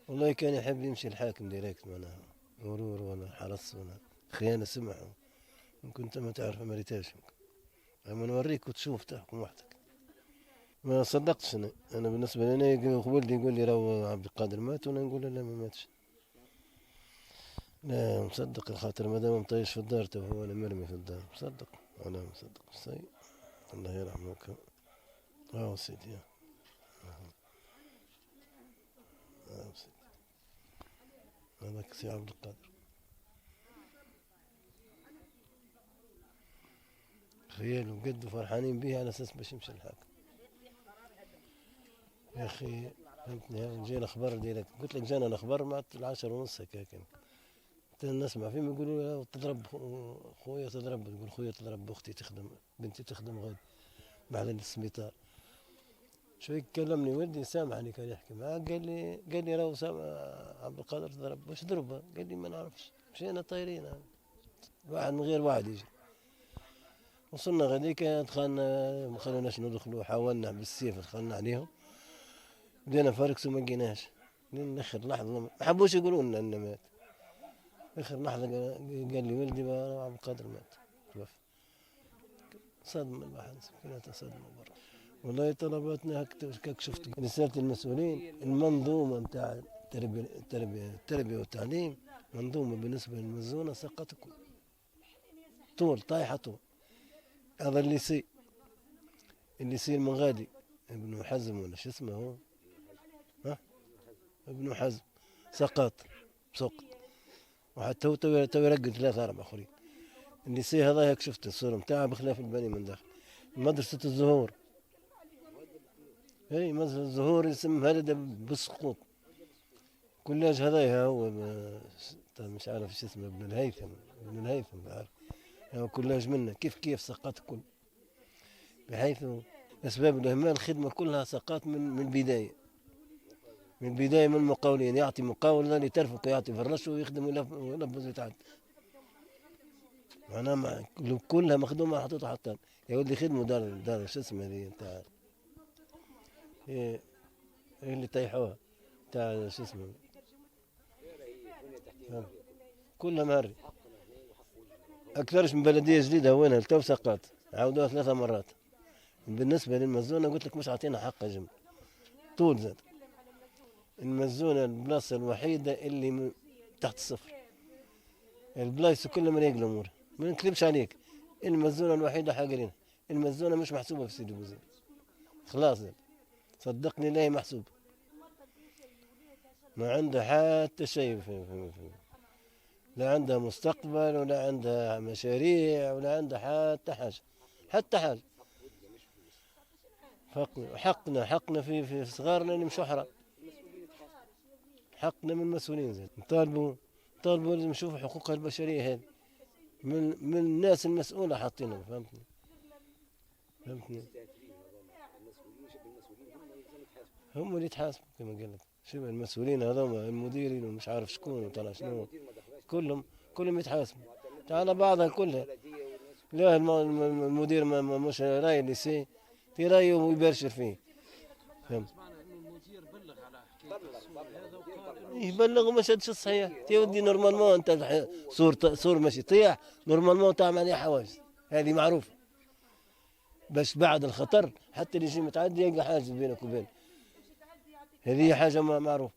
والله كان يحب يمشي الحاكم ديريكت معناها، مرور ولا حرس ولا خيانة سمع. ممكن انت ما تعرف ما ريتاش، اما نوريك وتشوف تحكم وحدك. ما صدقتش انا بالنسبه لي ولدي يقول لي راهو عبد القادر مات، وانا نقول له لا ما ماتش. لا مصدق الخاطر ما دام مطيش في الدار تو هو انا مرمي في الدار مصدق. انا مصدق سي. الله يرحمك. اه سيدي. سيدي هذاك سي عبد القادر. تخيل وقد فرحانين به على اساس باش يمشي الحاكم. يا اخي فهمتني، جينا اخبار ديريكت، قلت لك جانا الاخبار مع 10:30 هكاك. نسمع فيهم يقولوا تضرب خويا تضرب، يقول خويا تضرب اختي تخدم، بنتي تخدم غادي بعد السبيطار. شوي كلمني ولدي سامحني كان يحكي معاه، قال لي راهو سامع عبد القادر تضرب، واش ضربه؟ قال لي ما نعرفش، مشينا طايرين واحد من غير واحد يجي. وصلنا غاديك دخلنا ما خلوناش ندخلوا، حاولنا بالسيف دخلنا عليهم، بدينا فركس وما لقيناش. لين اخر لحظه ما حبوش يقولوا لنا انه مات. اخر لحظه قال لي ولدي عبد القادر مات توفى. صدمة الواحد كلها صدمة برا. والله طلباتنا هكاك شفت رسالة المسؤولين، المنظومة نتاع التربية والتعليم، منظومة بالنسبة للمزونة سقط طول طايحة طول. هذا الليسي المغادي ابن حزم ولا شو اسمه هو، ها ابن حزم سقط. وحتى هو تو يرقد 3 4 آخرين. الليسي هذا هيك شفت الصورة نتاعه بخلاف البني من داخل. مدرسة الزهور، اي مدرسة الزهور اسم هذا بالسقوط. كلاج هذايا هو مش عارف شو اسمه، ابن الهيثم عارف. هو كلاج منه كيف سقط كل، بحيث أسباب الإهمال الخدمة كلها سقط من البداية. من المقاولين يعطي مقاول ثاني ترفق، يعطي في الرش ويخدم ويلبس ويتعدى. معناها كلها مخدومة حطيتها حتى. يا ولدي خدموا دار شو اسمه ذي نتاع إيه اللي طيحوها تاع شو اسمه، كلها مهري. أكثرش من بلدية جديدة وينها تو سقط، عاودوها 3 مرات. بالنسبة للمزونة قلت لك مش عاطينا حقها جمل طول زاد. المزونة البلاصة الوحيدة اللي تحت الصفر، البلايص كلها مريق الأمور، ما نكذبش عليك. المزونة الوحيدة حاقرين، المزونة مش محسوبة في سيدي بوزير خلاص زاد. صدقني لا هي محسوب، ما عندها حتى شيء لا عندها مستقبل ولا عندها مشاريع ولا عندها حتى حاجة. حقنا في صغارنا اللي مش حرام. حقنا من المسؤولين زين طالبوا لازم نشوفوا حقوق البشرية هذه من الناس المسؤولة حاطينهم. فهمتني هم اللي يتحاسبوا كما قال لك. شوف المسؤولين هذوما المديرين ومش عارف شكون وطلع شنو، كلهم يتحاسبوا على بعضها كلها. لا المدير مش راي اللي في رايه ويبرشر فيه. فهمت. يبلغ ما شدش الصحيح يا ودي. نورمالمون انت صور ماشي طيح، نورمالمون تعمل عليه حواجز، هذه معروفه. بس بعد الخطر حتى اللي يجي متعدي يلقى حاجز بينك وبين، هذه حاجه معروفه.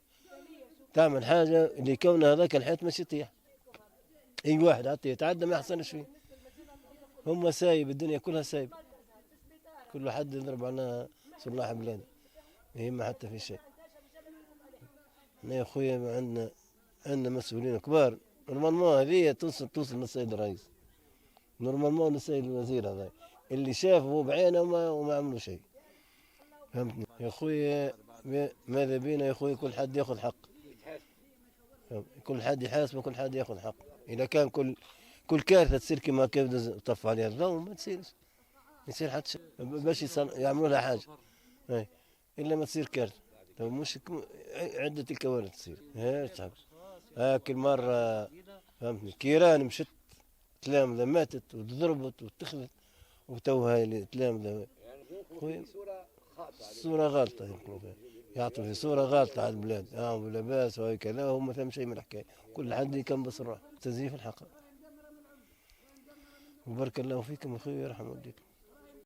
تعمل حاجه اللي كون هذاك الحيط ماشي يطيح، اي واحد حتى يتعدى ما يحصلش فيه. هم سايب الدنيا كلها سايب، كل حد يضرب على صلاح بلاده، ما يهمه حتى في شيء. احنا يا اخويا عندنا مسؤولين كبار. نورمالمون هذه توصل للسيد الرئيس، نورمالمون للسيد الوزير هذا اللي شافه بعينه وما عملوا شيء. فهمتني يا اخويا. ماذا بينا يا اخويا كل حد ياخذ حق، كل حد يحاسب وكل حد ياخذ حق. اذا كان كل كارثه تصير كما كيف طف عليها الضوء ما تصيرش، يصير حتى شيء باش يعملوا لها حاجه. الا ما تصير كارثه. مش عده الكوارث تصير ايش هاك المره. فهمتني كيران مشت تلامذة ماتت وضربت وتخلت، وتوها اللي تلامذة. صورة غلطة يعطوا في صورة غلط على البلاد، ولباس وهي كذا، وهم ما فهم شيء من الحكاية، كل حد يكنبس الروح، تزييف الحق. وبارك الله فيكم أخوي، يرحم والديكم.